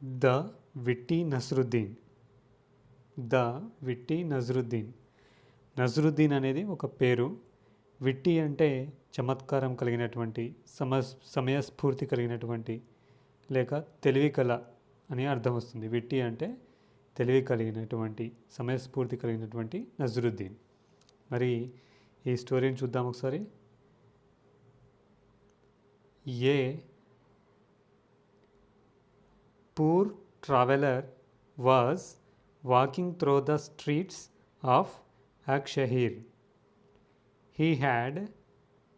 The witty Nasruddin. The witty Nasruddin. Nasruddin అనేది ఒక పేరు. విట్టి అంటే చమత్కారం కలిగినటువంటి, సమయస్ఫూర్తి కలిగినటువంటి, లేక తెలివి కల అని అర్థం వస్తుంది. విట్టి అంటే తెలివి కలిగినటువంటి, సమయస్ఫూర్తి కలిగినటువంటి నజ్రుద్దీన్. మరి ఈ స్టోరీని చూద్దాం ఒకసారి. ఏ poor traveler was walking through the streets of Akshahir. He had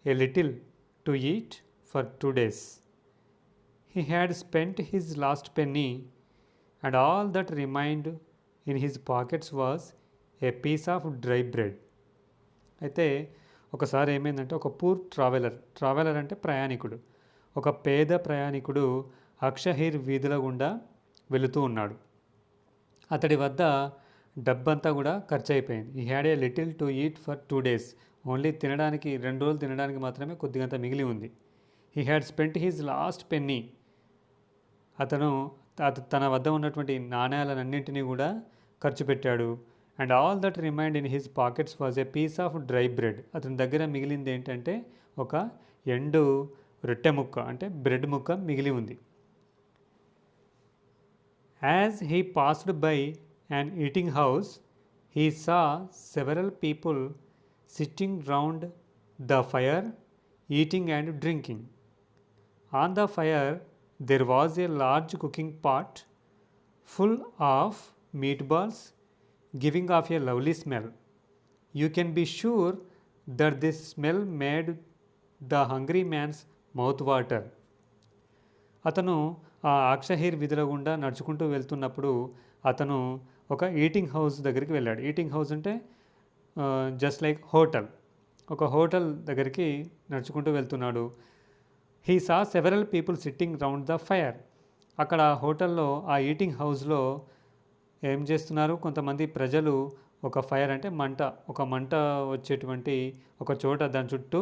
a little to eat for 2 days. He had spent his last penny, and all that remained in his pockets was a piece of dry bread. అయితే ఒకసారి ఏమైందంటే, ఒక poor traveller అంటే ప్రయాణికుడు, ఒక పేద ప్రయాణికుడు అక్షహీర్ వీధుల గుండా వెళుతూ ఉన్నాడు. అతడి వద్ద డబ్బంతా కూడా ఖర్చు అయిపోయింది. He had a little to eat for 2 days. Only తినడానికి 2 రోజులు తినడానికి మాత్రమే కొద్దిగంత మిగిలి ఉంది. He had spent his last penny. అతను తన వద్ద ఉన్నటువంటి నాణ్యాలన్నింటినీ కూడా ఖర్చు పెట్టాడు. And all that remained in his pockets was a piece of dry bread. అతని దగ్గర మిగిలింది ఏంటంటే ఒక ఎండు రొట్టె ముక్క, అంటే బ్రెడ్ ముక్క మిగిలి ఉంది. As he passed by an eating house, he saw several people sitting round the fire, eating and drinking. On the fire, there was a large cooking pot full of meatballs, giving off a lovely smell. You can be sure that this smell made the hungry man's mouth water. అతను ఆ అక్షహీర్ విధుల గుండా నడుచుకుంటూ వెళ్తున్నప్పుడు అతను ఒక eating house దగ్గరికి వెళ్ళాడు. ఈటింగ్ హౌస్ అంటే జస్ట్ లైక్ హోటల్. ఒక హోటల్ దగ్గరికి నడుచుకుంటూ వెళ్తున్నాడు. He saw several people sitting round the fire. అక్కడ హోటల్లో, ఆ ఈటింగ్ హౌస్లో ఏం చేస్తున్నారు, కొంతమంది ప్రజలు ఒక ఫైర్ అంటే మంట వచ్చేటువంటి ఒక చోట దాని చుట్టూ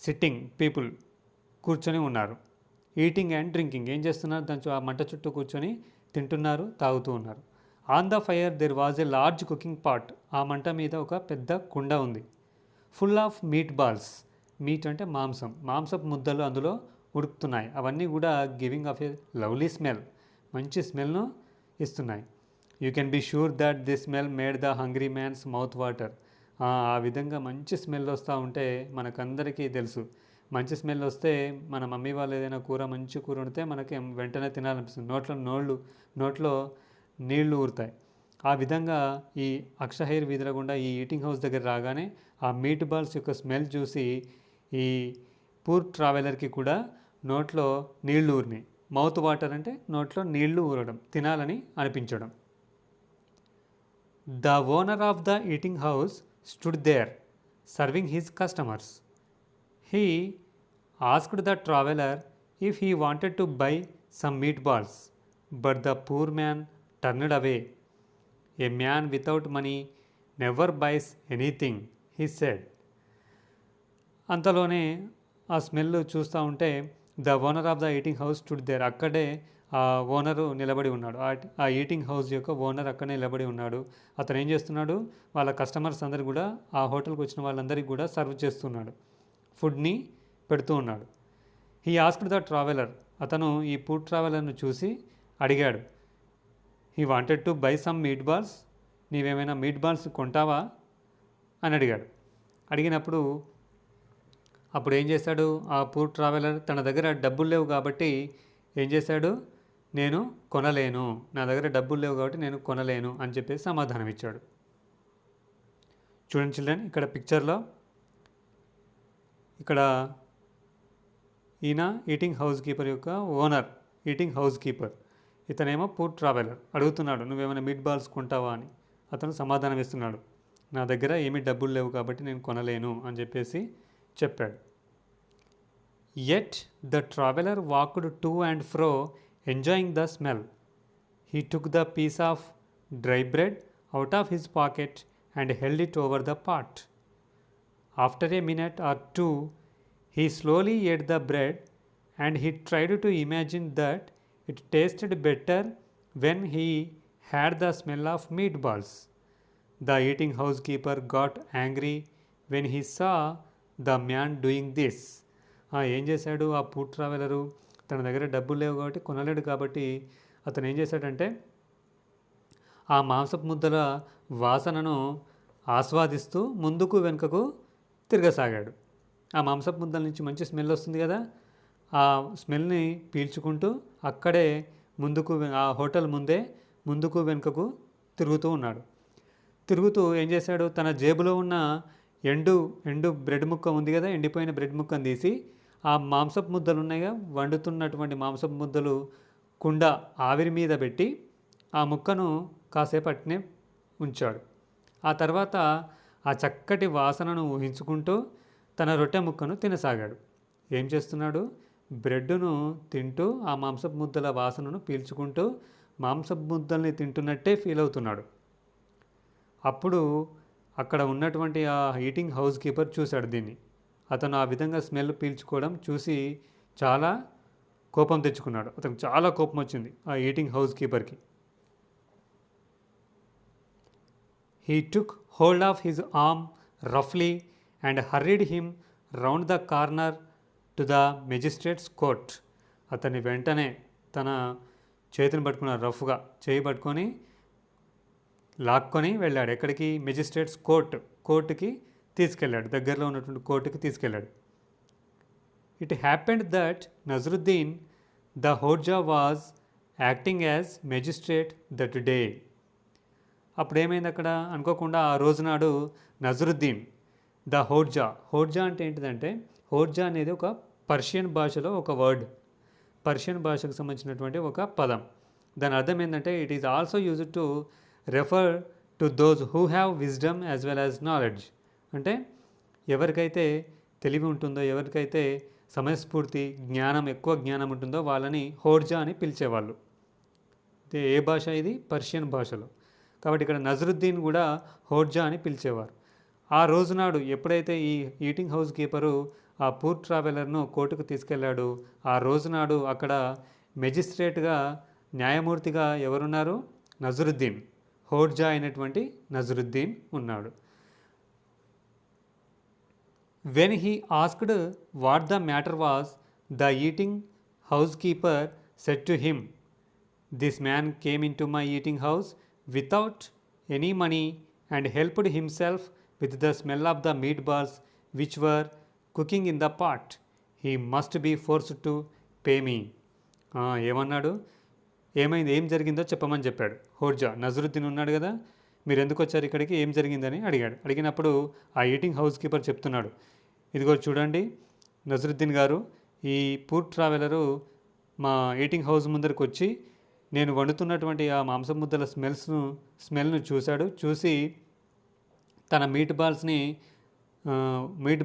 సిట్టింగ్ పీపుల్ కూర్చొని ఉన్నారు. ఈటింగ్ అండ్ డ్రింకింగ్ ఏం చేస్తున్నారు, ఆ మంట చుట్టూ కూర్చొని తింటున్నారు, తాగుతూ ఉన్నారు. On the fire there was a large cooking pot. ఆ మంట మీద ఒక పెద్ద కుండ ఉంది. Full of meat balls. Meat అంటే మాంసపు ముద్దలు అందులో ఉడుకుతున్నాయి. అవన్నీ కూడా giving off a lovely smell, మంచి స్మెల్ను ఇస్తున్నాయి. You can be sure that this smell made the hungry man's mouth water. ఆ విధంగా మంచి స్మెల్ వస్తూ ఉంటే మనకందరికీ తెలుసు, మంచి స్మెల్ వస్తే మన మమ్మీ వాళ్ళు ఏదైనా మంచి కూర వండితే మనకి వెంటనే తినాలనిపిస్తుంది. నోట్లో నీళ్లు ఊరుతాయి. ఆ విధంగా ఈ అక్షహీర్ వీధుల గుండా ఈ ఈటింగ్ హౌస్ దగ్గర రాగానే ఆ మీట్ బాల్స్ యొక్క స్మెల్ చూసి ఈ పూర్ ట్రావెలర్కి కూడా నోట్లో నీళ్లు ఊరినాయి. మౌత్ వాటర్ అంటే నోట్లో నీళ్లు ఊరడం, తినాలని అనిపించడం. The owner of the eating house stood there serving his customers. He asked the traveler if he wanted to buy some meatballs, but the poor man turned away. A man without money never buys anything, he said. అంతలోనే ఆ smell చూస్తూ ఉంటే the owner of the eating house stood there. అక్కడే ఆ owner నిలబడి ఉన్నాడు. ఆ eating house యొక్క ఓనర్ అక్కడే నిలబడి ఉన్నాడు. అతను ఏం చేస్తున్నాడు, వాళ్ళ కస్టమర్స్ అందరు కూడా, ఆ హోటల్కి వచ్చిన వాళ్ళందరికీ కూడా సర్వ్ చేస్తున్నాడు, ఫుడ్ని పెడుతూ ఉన్నాడు. He asked the traveller. అతను ఈ పూర్ ట్రావెలర్ను చూసి అడిగాడు, he wanted to buy some meat balls. నీవేమైనా మీట్ బాల్స్ కొంటావా అని అడిగాడు. అడిగినప్పుడు అప్పుడు ఏం చేశాడు ఆ పూర్ ట్రావెలర్, తన దగ్గర డబ్బులు లేవు కాబట్టి ఏం చేశాడు, నేను కొనలేను, నా దగ్గర డబ్బులు లేవు కాబట్టి నేను కొనలేను అని చెప్పేసి సమాధానం ఇచ్చాడు. చూడండి చిల్డ్రన్, ఇక్కడ పిక్చర్లో ఇక్కడ ఈయన ఈటింగ్ హౌస్ కీపర్ యొక్క ఓనర్, ఈటింగ్ హౌస్ కీపర్. ఇతనేమో పూర్ ట్రావెలర్ అడుగుతున్నాడు, నువ్వేమైనా మీట్ బాల్స్ కొంటావా అని. అతను సమాధానం ఇస్తున్నాడు, నా దగ్గర ఏమీ డబ్బులు లేవు కాబట్టి నేను కొనలేను అని చెప్పేసి చెప్పాడు. Yet the traveller walked to and fro enjoying the smell. He took the piece of dry bread out of his pocket and held it over the pot. After a minute or two, he slowly ate the bread and he tried to imagine that It tasted better when he had the smell of meatballs. The eating housekeeper got angry when he saw the man doing this. ఏం చేశాడు ఆ food traveller? తన దగ్గర డబ్బులు లేవు కాబట్టి కొనలేడు కాబట్టి అతను ఏం చేశాడంటే ఆ మాంసపు ముద్దల వాసనను ఆస్వాదిస్తూ ముందుకు వెనుకకు తిరగసాగాడు. ఆ మాంసపు ముద్దల నుంచి మంచి స్మెల్ వస్తుంది కదా, ఆ స్మెల్ని పీల్చుకుంటూ అక్కడే ముందుకు ఆ హోటల్ ముందే ముందుకు వెనుకకు తిరుగుతూ ఉన్నాడు. తిరుగుతూ ఏం చేశాడు, తన జేబులో ఉన్న ఎండు బ్రెడ్ ముక్క ఉంది కదా, ఎండిపోయిన బ్రెడ్ ముక్కను తీసి ఆ మాంసపు ముద్దలు ఉన్నాయిగా, వండుతున్నటువంటి మాంసపు ముద్దలు కుండ ఆవిరి మీద పెట్టి ఆ ముక్కను కాసేపు అట్నే ఉంచాడు. ఆ తర్వాత ఆ చక్కటి వాసనను ఊహించుకుంటూ తన రొట్టె ముక్కను తినసాగాడు. ఏం చేస్తున్నాడు, బ్రెడ్డును తింటూ ఆ మాంసపు ముద్దల వాసనను పీల్చుకుంటూ మాంసపు ముద్దల్ని తింటున్నట్టే ఫీల్ అవుతున్నాడు. అప్పుడు అక్కడ ఉన్నటువంటి ఆ ఈటింగ్ హౌస్ కీపర్ చూశాడు దీన్ని. అతను ఆ విధంగా స్మెల్ పీల్చుకోవడం చూసి చాలా కోపం తెచ్చుకున్నాడు. అతనికి చాలా కోపం వచ్చింది ఆ ఈటింగ్ హౌస్ కీపర్కి. He took hold of his arm roughly and hurried him round the corner to the magistrate's court. అతన్ని వెంటనే తన చేతిని పట్టుకున్న రఫ్గా చేయి పట్టుకొని లాక్కొని వెళ్ళాడు. ఎక్కడికి? మెజిస్ట్రేట్స్ కోర్టుకి తీసుకెళ్ళాడు. దగ్గరలో ఉన్నటువంటి కోర్టుకి తీసుకెళ్ళాడు. It happened that Nazaruddin the హోడ్జా was acting as magistrate that day. అప్పుడు ఏమైంది అక్కడ? అనుకోకుండా ఆ రోజునాడు నజరుద్దీన్ ద హోడ్జా అంటే ఏంటిదంటే, హోడ్జా అనేది ఒక పర్షియన్ భాషలో ఒక వర్డ్, పర్షియన్ భాషకు సంబంధించినటువంటి ఒక పదం. దాని అర్థం ఏంటంటే it is also used to refer to those who have wisdom as well as knowledge. అంటే ఎవరికైతే తెలివి ఉంటుందో, ఎవరికైతే సమయస్ఫూర్తి ఎక్కువ జ్ఞానం ఉంటుందో వాళ్ళని హోడ్జా అని పిలిచేవాళ్ళు. ఏ భాష ఇది? పర్షియన్ భాషలో. కాబట్టి ఇక్కడ నజరుద్దీన్ కూడా హోడ్జా అని పిలిచేవారు. ఆ రోజునాడు ఎప్పుడైతే ఈ ఈటింగ్ హౌస్ కీపరు ఆ పూర్ ట్రావెలర్ను కోర్టుకు తీసుకెళ్లాడు, ఆ రోజునాడు అక్కడ మెజిస్ట్రేట్గా న్యాయమూర్తిగా ఎవరున్నారు? నజరుద్దీన్, హోడ్జా అయినటువంటి నజరుద్దీన్ ఉన్నాడు. When he asked what the matter was, the eating house keeper said to him, this man came in to my eating house without any money and helped himself with the smell of the meatballs which were cooking in the pot. He must be forced to pay me. ఏమన్నాడు? ఏమైంది, ఏం జరిగిందో చెప్పమని చెప్పాడు హోడ్జా. నజరుద్దీన్ ఉన్నాడు కదా, మీరు ఎందుకు వచ్చారు ఇక్కడికి, ఏం జరిగిందని అడిగాడు. అడిగినప్పుడు ఆ ఈటింగ్ హౌస్ కీపర్ చెప్తున్నాడు, ఇదిగో చూడండి నజరుద్దీన్ గారు, ఈ పూర్ ట్రావెలరు మా ఈటింగ్ హౌస్ ముందరికి వచ్చి నేను వండుతున్నటువంటి ఆ మాంసం ముద్దల స్మెల్ను చూశాడు. చూసి తన మీట్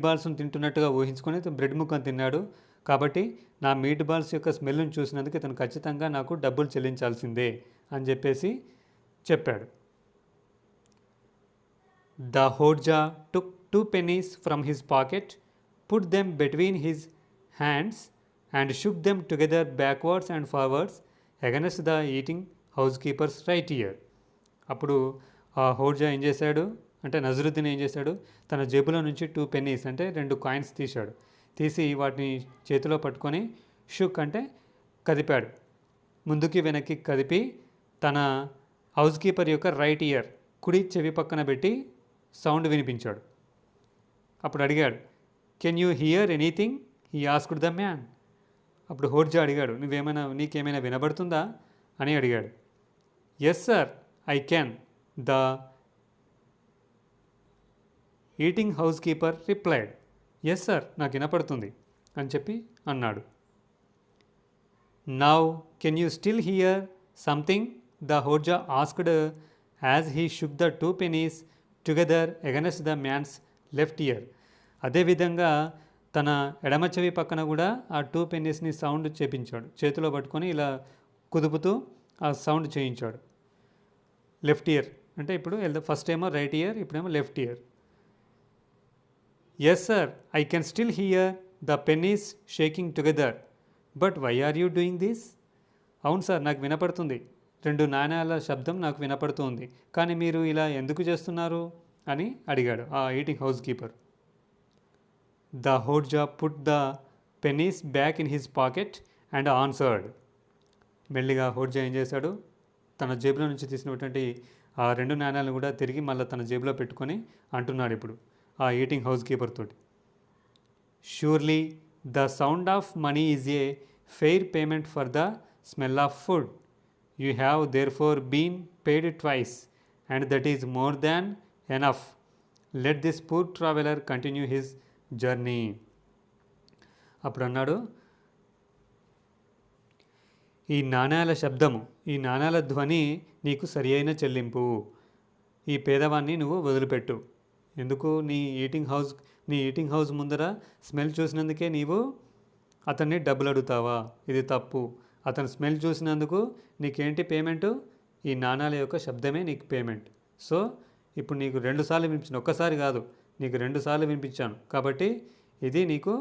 బాల్స్ను తింటున్నట్టుగా ఊహించుకొని బ్రెడ్ ముక్కను తిన్నాడు. కాబట్టి నా మీట్ బాల్స్ యొక్క స్మెల్ను చూసినందుకు ఇతను ఖచ్చితంగా నాకు డబ్బులు చెల్లించాల్సిందే అని చెప్పేసి చెప్పాడు. The హోడ్జా took 2 pennies from his pocket, put them between his hands and shook them together backwards and forwards against the eating housekeeper's right ear. అప్పుడు ఆ హోడ్జా ఏం చేశాడు అంటే, నజరుద్దీన్ ఏం చేశాడు, తన జేబులో నుంచి 2 pennies అంటే 2 కాయిన్స్ తీశాడు. తీసి వాటిని చేతిలో పట్టుకొని షుక్ అంటే కదిపాడు, ముందుకి వెనక్కి కదిపి తన హౌస్ కీపర్ యొక్క రైట్ ఇయర్ కుడి చెవి పక్కన పెట్టి సౌండ్ వినిపించాడు. అప్పుడు అడిగాడు, can you hear anything, he asked the man. అప్పుడు హోడ్జా అడిగాడు, నీకేమైనా వినబడుతుందా అని అడిగాడు. Yes sir I can, the eating house keeper replied. Yes sir నాకు వినపడుతుంది అని చెప్పి అన్నాడు. Now can you still hear something, the Hodja asked as he shook the 2 pennies together against the man's left ear. అదేవిధంగా తన ఎడమ చెవి పక్కన కూడా ఆ 2 penniesని సౌండ్ చేపించాడు. చేతిలో పట్టుకొని ఇలా కుదుపుతూ ఆ సౌండ్ చేయించాడు. లెఫ్ట్ ఇయర్ అంటే ఇప్పుడు ఫస్ట్ ఏమో రైట్ ఇయర్, ఇప్పుడేమో left ear. Yes sir I can still hear the pennies shaking together, but why are you doing this? అవును సార్, నాకు వినపడుతుంది. 2 నాణేల శబ్దం నాకు వినపడుతుంది. కానీ మీరు ఇలా ఎందుకు చేస్తున్నారు అని అడిగాడు ఆ eating house keeper. The హోడ్జా put the pennies back in his pocket and answered. మెల్లిగా హోడ్జా ఏం చేశాడు, తన జేబులో నుంచి తీసినటువంటి ఆ 2 నాణేలను కూడా తిరిగి మళ్ళీ తన జేబులో పెట్టుకొని అంటున్నాడు ఇప్పుడు ఆ ఈటింగ్ హౌస్ కీపర్ తోటి. Surely the sound of money is a fair payment for the smell of food. You have therefore been paid twice and that is more than enough. Let this poor traveller continue his journey. అప్పుడు అన్నాడు, ఈ నాణేల శబ్దము, ఈ నాణేల ధ్వని నీకు సరి అయిన చెల్లింపు. ఈ పేదవాన్ని నువ్వు వదిలిపెట్టు. ఎందుకు నీ ఈటింగ్ హౌస్ ముందర స్మెల్ చూసినందుకే నీవు అతన్ని డబ్బులు అడుగుతావా? ఇది తప్పు. అతను స్మెల్ చూసినందుకు నీకేంటి పేమెంటు? ఈ నాణాల యొక్క శబ్దమే నీకు పేమెంట్. సో ఇప్పుడు నీకు 2 సార్లు వినిపించాను, ఒక్కసారి కాదు, నీకు 2 సార్లు వినిపించాను కాబట్టి ఇది నీకు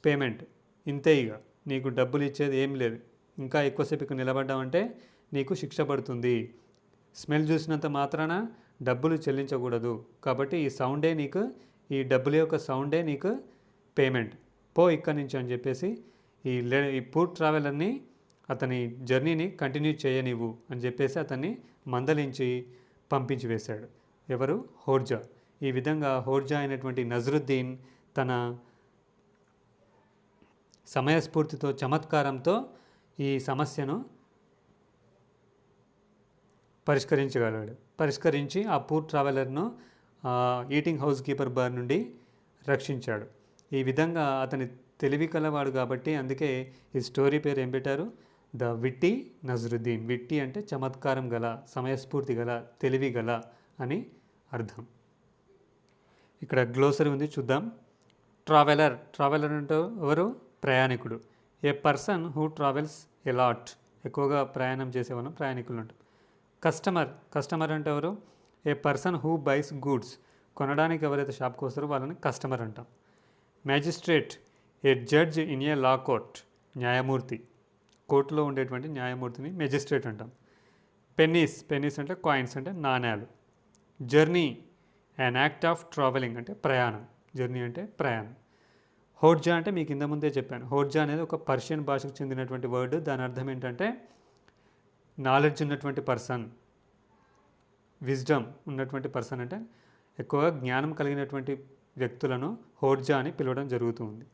పేమెంట్. ఇంతే, ఇక నీకు డబ్బులు ఇచ్చేది ఏం లేదు. ఇంకా ఎక్కువసేపు ఇక్కడ నిలబడ్డామంటే నీకు శిక్ష పడుతుంది. స్మెల్ చూసినంత మాత్రాన డబ్బులు చెల్లించకూడదు. కాబట్టి ఈ సౌండే నీకు, ఈ డబ్బుల యొక్క సౌండే నీకు పేమెంట్. పో ఇక్కడి నుంచి అని చెప్పేసి ఈ పూర్ ట్రావెలర్ని అతని జర్నీని కంటిన్యూ చేయనివ్వు అని చెప్పేసి అతన్ని మందలించి పంపించి వేశాడు. ఎవరు? హోర్జా. ఈ విధంగా హోర్జా అయినటువంటి నజరుద్దీన్ తన సమయస్ఫూర్తితో, చమత్కారంతో ఈ సమస్యను పరిష్కరించి ఆ పూర్ ట్రావెలర్ను ఈటింగ్ హౌస్ కీపర్ బార్ నుండి రక్షించాడు. ఈ విధంగా అతని తెలివి కలవాడు కాబట్టి అందుకే ఈ స్టోరీ పేరు ఏం పెట్టారు? The witty Nazaruddin. విట్టి అంటే చమత్కారం గల, సమయస్ఫూర్తి గల, తెలివి గల అని అర్థం. ఇక్కడ గ్లోసరీ ఉంది, చూద్దాం. ట్రావెలర్ అంటే ఎవరు? ప్రయాణికుడు. A person who travels a lot. ఎక్కువగా ప్రయాణం చేసేవాళ్ళం ప్రయాణికులు అంటాం. కస్టమర్ అంటే ఎవరు? A person who buys goods. కొనడానికి ఎవరైతే షాప్కి వస్తారో వాళ్ళని కస్టమర్ అంటాం. Magistrate. A judge in a law court. న్యాయమూర్తి, కోర్టులో ఉండేటువంటి న్యాయమూర్తిని మెజిస్ట్రేట్ అంటాం. పెన్నీస్ అంటే కాయిన్స్, అంటే నాణ్యాలు. Journey. An act of travelling అంటే ప్రయాణం. జర్నీ అంటే ప్రయాణం. హోడ్జా అంటే మీకు ఇంత ముందే చెప్పాను. హోడ్జా అనేది ఒక పర్షియన్ భాషకు చెందినటువంటి వర్డ్. దాని అర్థం ఏంటంటే నాలెడ్జ్ ఉన్నటువంటి పర్సన్, విజ్డమ్ ఉన్నటువంటి పర్సన్, అంటే ఎక్కువగా జ్ఞానం కలిగినటువంటి వ్యక్తులను హోడ్జా అని పిలవడం జరుగుతుంది.